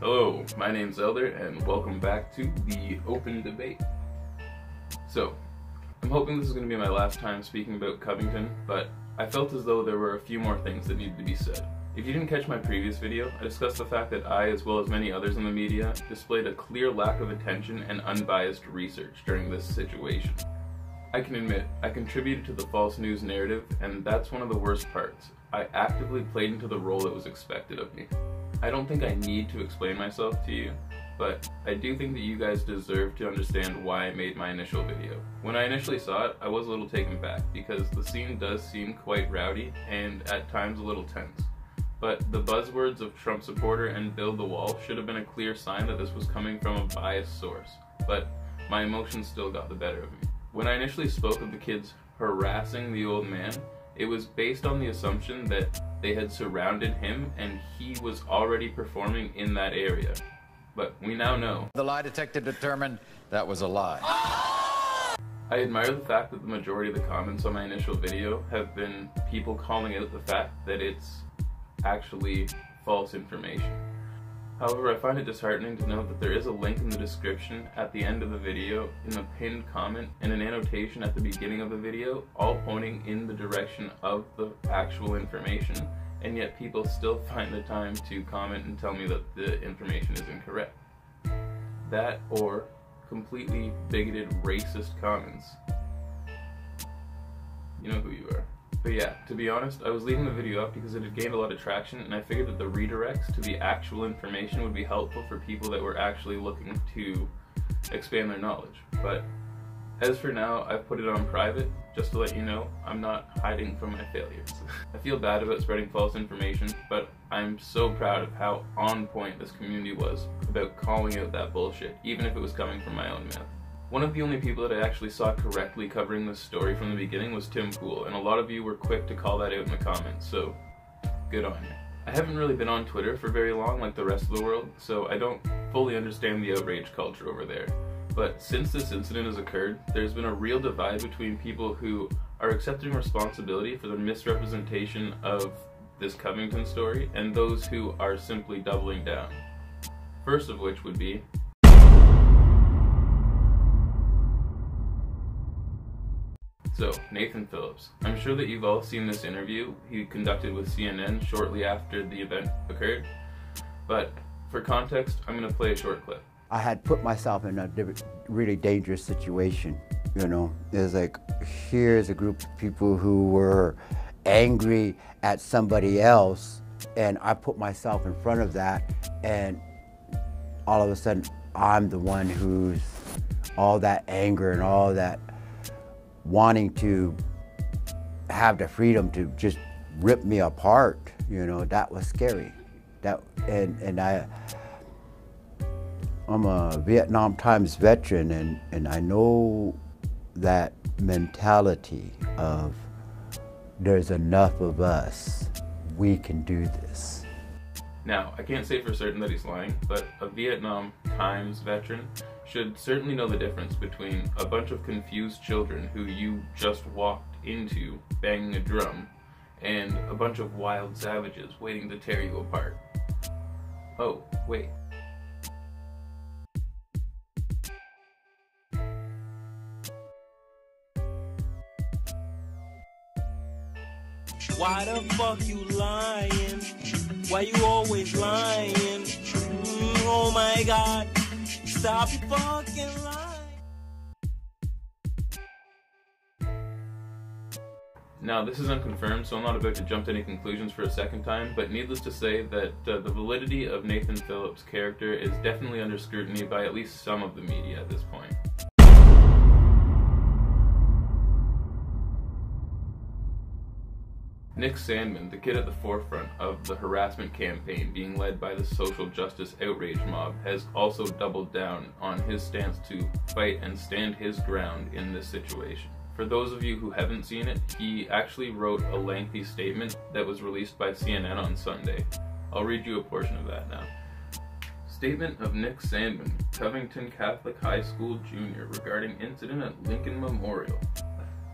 Hello, my name's Elder, and welcome back to the Open Debate. So, I'm hoping this is going to be my last time speaking about Covington, but I felt as though there were a few more things that needed to be said. If you didn't catch my previous video, I discussed the fact that I, as well as many others in the media, displayed a clear lack of attention and unbiased research during this situation. I can admit, I contributed to the false news narrative, and that's one of the worst parts. I actively played into the role that was expected of me. I don't think I need to explain myself to you, but I do think that you guys deserve to understand why I made my initial video. When I initially saw it, I was a little taken back, because the scene does seem quite rowdy, and at times a little tense. But the buzzwords of Trump supporter and build the wall should have been a clear sign that this was coming from a biased source, but my emotions still got the better of me. When I initially spoke of the kids harassing the old man, it was based on the assumption that they had surrounded him and he was already performing in that area. But we now know. The lie detector determined that was a lie. I admire the fact that the majority of the comments on my initial video have been people calling out the fact that it's actually false information. However, I find it disheartening to note that there is a link in the description at the end of the video, in the pinned comment, and an annotation at the beginning of the video, all pointing in the direction of the actual information, and yet people still find the time to comment and tell me that the information is incorrect. That or completely bigoted, racist comments. You know who you are. But yeah, to be honest, I was leaving the video up because it had gained a lot of traction, and I figured that the redirects to the actual information would be helpful for people that were actually looking to expand their knowledge. But as for now, I've put it on private, just to let you know I'm not hiding from my failures. I feel bad about spreading false information, but I'm so proud of how on point this community was about calling out that bullshit, even if it was coming from my own mouth. One of the only people that I actually saw correctly covering this story from the beginning was Tim Pool, and a lot of you were quick to call that out in the comments, so good on you. I haven't really been on Twitter for very long like the rest of the world, so I don't fully understand the outrage culture over there. But since this incident has occurred, there's been a real divide between people who are accepting responsibility for the misrepresentation of this Covington story and those who are simply doubling down. First of which would be Nathan Phillips. I'm sure that you've all seen this interview he conducted with CNN shortly after the event occurred, but for context, I'm going to play a short clip. I had put myself in a really dangerous situation, you know. There's like, here's a group of people who were angry at somebody else, and I put myself in front of that, and all of a sudden, I'm the one who's all that anger and all that wanting to have the freedom to just rip me apart, you know. That was scary. I'm a Vietnam times veteran, and I know that mentality of there's enough of us, we can do this. Now, I can't say for certain that he's lying, but a Vietnam times veteran should certainly know the difference between a bunch of confused children who you just walked into banging a drum and a bunch of wild savages waiting to tear you apart. Oh, wait. Why the fuck you lying? Why you always lying? Oh my God, stop fucking lying. Now, this is unconfirmed, so I'm not about to jump to any conclusions for a second time, but needless to say that the validity of Nathan Phillips' character is definitely under scrutiny by at least some of the media at this point. Nick Sandmann, the kid at the forefront of the harassment campaign being led by the social justice outrage mob, has also doubled down on his stance to fight and stand his ground in this situation. For those of you who haven't seen it, he actually wrote a lengthy statement that was released by CNN on Sunday. I'll read you a portion of that now. Statement of Nick Sandmann, Covington Catholic High School Junior, regarding incident at Lincoln Memorial.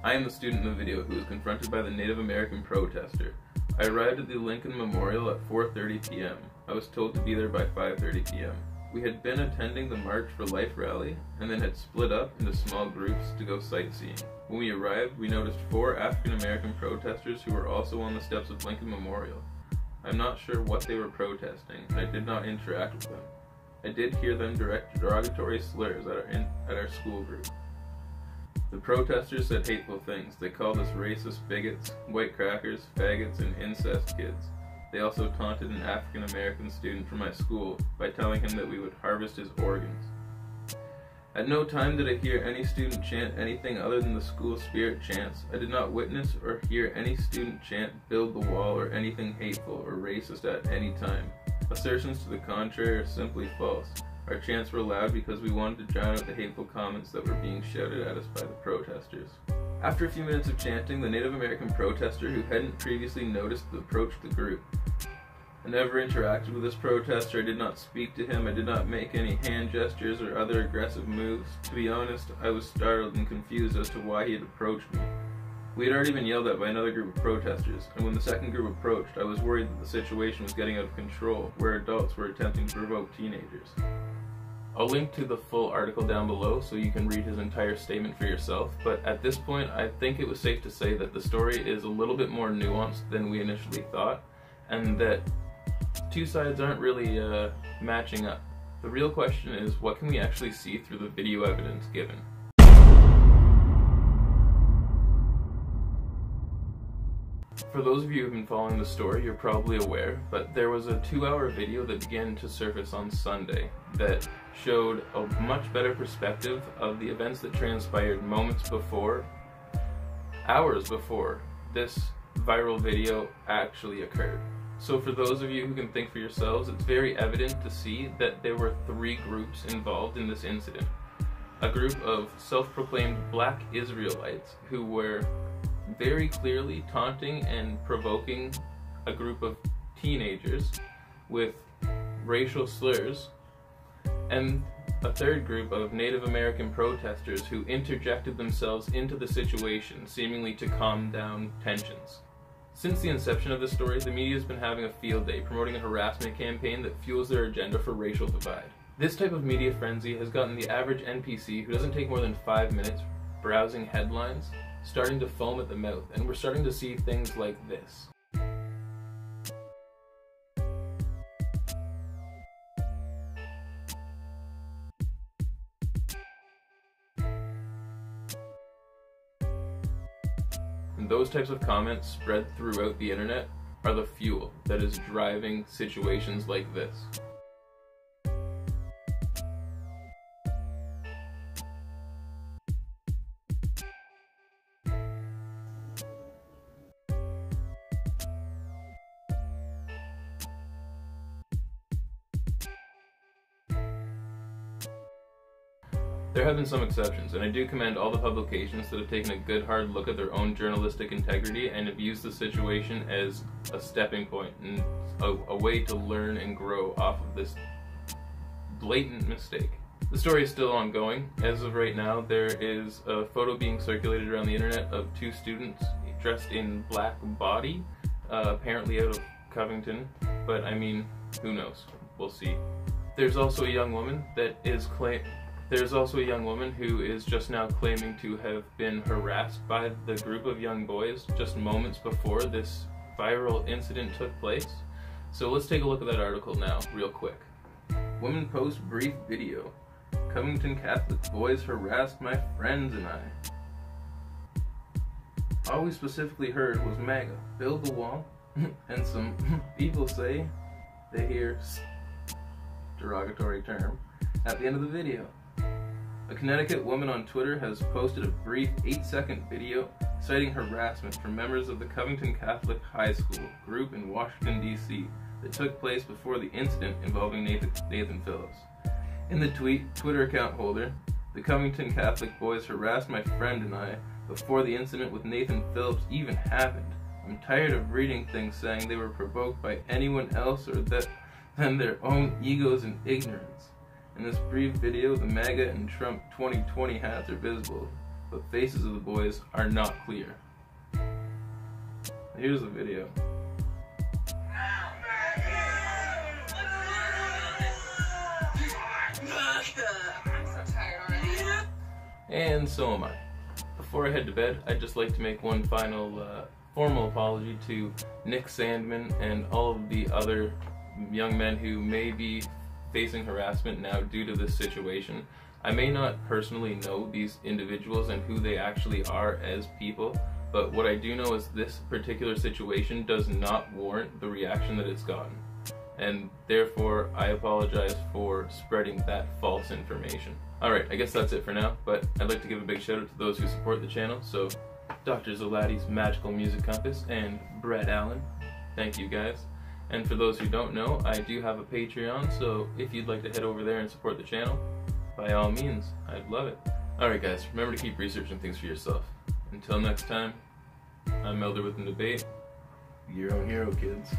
I am the student in the video who was confronted by the Native American protester. I arrived at the Lincoln Memorial at 4:30 p.m. I was told to be there by 5:30 p.m. We had been attending the March for Life rally and then had split up into small groups to go sightseeing. When we arrived, we noticed 4 African American protesters who were also on the steps of Lincoln Memorial. I'm not sure what they were protesting, and I did not interact with them. I did hear them direct derogatory slurs at our school group. The protesters said hateful things. They called us racist bigots, white crackers, faggots, and incest kids. They also taunted an African American student from my school by telling him that we would harvest his organs. At no time did I hear any student chant anything other than the school spirit chants. I did not witness or hear any student chant "Build the Wall" or anything hateful or racist at any time. Assertions to the contrary are simply false. Our chants were loud because we wanted to drown out the hateful comments that were being shouted at us by the protesters. After a few minutes of chanting, the Native American protester who hadn't previously noticed approached the group. I never interacted with this protester. I did not speak to him. I did not make any hand gestures or other aggressive moves. To be honest, I was startled and confused as to why he had approached me. We had already been yelled at by another group of protesters, and when the second group approached, I was worried that the situation was getting out of control, where adults were attempting to provoke teenagers. I'll link to the full article down below so you can read his entire statement for yourself, but at this point I think it was safe to say that the story is a little bit more nuanced than we initially thought, and that two sides aren't really matching up. The real question is, what can we actually see through the video evidence given? For those of you who've been following the story, you're probably aware, but there was a 2-hour video that began to surface on Sunday that showed a much better perspective of the events that transpired moments before, hours before, this viral video actually occurred. So for those of you who can think for yourselves, it's very evident to see that there were 3 groups involved in this incident. A group of self-proclaimed black Israelites who were very clearly taunting and provoking a group of teenagers with racial slurs, and a third group of Native American protesters who interjected themselves into the situation, seemingly to calm down tensions. Since the inception of this story, the media has been having a field day promoting a harassment campaign that fuels their agenda for racial divide. This type of media frenzy has gotten the average NPC, who doesn't take more than 5 minutes browsing headlines, starting to foam at the mouth, and we're starting to see things like this. And those types of comments spread throughout the internet are the fuel that is driving situations like this. There have been some exceptions, and I do commend all the publications that have taken a good hard look at their own journalistic integrity and have used the situation as a stepping point and a way to learn and grow off of this blatant mistake. The story is still ongoing. As of right now, there is a photo being circulated around the internet of 2 students dressed in black body, apparently out of Covington, but I mean, who knows? We'll see. There's also a young woman who is just now claiming to have been harassed by the group of young boys just moments before this viral incident took place. So let's take a look at that article now, real quick. Woman posts brief video. Covington Catholic boys harassed my friends and I. All we specifically heard was MAGA, build the wall, and some people say they hear derogatory term at the end of the video. A Connecticut woman on Twitter has posted a brief 8-second video citing harassment from members of the Covington Catholic High School group in Washington, D.C. that took place before the incident involving Nathan Phillips. In the tweet, Twitter account holder, the Covington Catholic boys harassed my friend and I before the incident with Nathan Phillips even happened. I'm tired of reading things saying they were provoked by anyone else or than their own egos and ignorance. In this brief video, the MAGA and Trump 2020 hats are visible, but faces of the boys are not clear. Here's the video. Look and so am I. Before I head to bed, I'd just like to make one final formal apology to Nick Sandmann and all of the other young men who may be facing harassment now due to this situation. I may not personally know these individuals and who they actually are as people, but what I do know is this particular situation does not warrant the reaction that it's gotten. And therefore, I apologize for spreading that false information. Alright, I guess that's it for now, but I'd like to give a big shout out to those who support the channel, so Dr. Zolati's Magical Music Compass and Brett Allen. Thank you guys. And for those who don't know, I do have a Patreon, so if you'd like to head over there and support the channel, by all means, I'd love it. Alright guys, remember to keep researching things for yourself. Until next time, I'm Elder with the Debate. Your own hero, kids.